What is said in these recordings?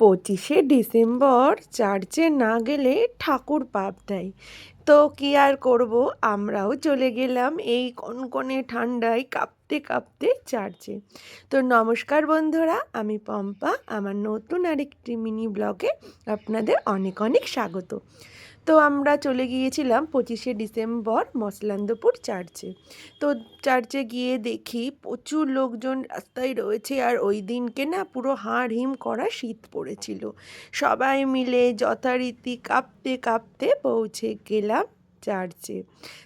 25শে December চার্চে না গেলে ঠাকুর পাপ দেয়। তো কি আর করব, আমরাও চলে গেলাম এই কনকনে ঠান্ডায় কাঁপতে কাঁপতে চার্চে। তো নমস্কার বন্ধুরা, আমি পম্পা। আমার নতুন আরেকটি মিনি ব্লগে আপনাদের অনেক অনেক স্বাগত। তো আমরা চলে গিয়েছিলাম 25শে ডিসেম্বর মসলান্দপুর চার্চে। তো চার্চে গিয়ে দেখি প্রচুর লোকজন রাস্তায় রয়েছে, আর ওই দিনকে না পুরো হাড় হিম করা শীত পড়েছিল। সবাই মিলে যথারীতি কাঁপতে কাঁপতে পৌঁছে গেলাম চার্চে।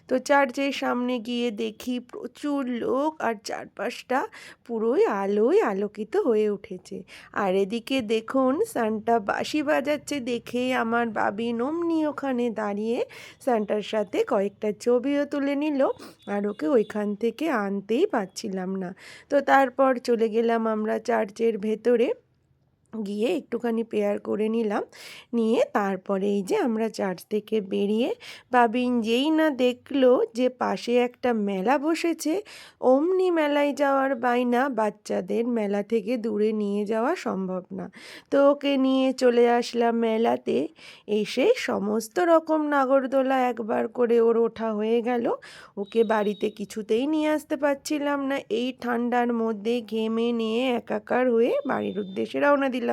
তো চার্চের সামনে গিয়ে দেখি প্রচুর লোক, আর চারপাশটা পুরোই আলোয় আলোকিত হয়ে উঠেছে। আর এদিকে দেখুন সান্টা বাঁশি বাজাচ্ছে দেখে আমার বাবিন অমনি ওখানে দাঁড়িয়ে সান্টার সাথে কয়েকটা ছবিও তুলে নিল, আর ওকে ওইখান থেকে আনতেই পারছিলাম না। তো তারপর চলে গেলাম আমরা চার্চের ভেতরে, গিয়ে একটুখানি প্রেয়ার করে নিলাম। নিয়ে তারপরে এই যে আমরা চার্চ থেকে বেরিয়ে বাবিন যেই না দেখলো যে পাশে একটা মেলা বসেছে, অমনি মেলায় যাওয়ার বায়না। বাচ্চাদের মেলা থেকে দূরে নিয়ে যাওয়া সম্ভব না, তো ওকে নিয়ে চলে আসলাম মেলাতে। এসে সমস্ত রকম নাগরদোলা একবার করে ওর ওঠা হয়ে গেল। ওকে বাড়িতে কিছুতেই নিয়ে আসতে পারছিলাম না, এই ঠান্ডার মধ্যে ঘেমে নিয়ে একাকার হয়ে বাড়ির উদ্দেশ্যে রওনা দিলাম।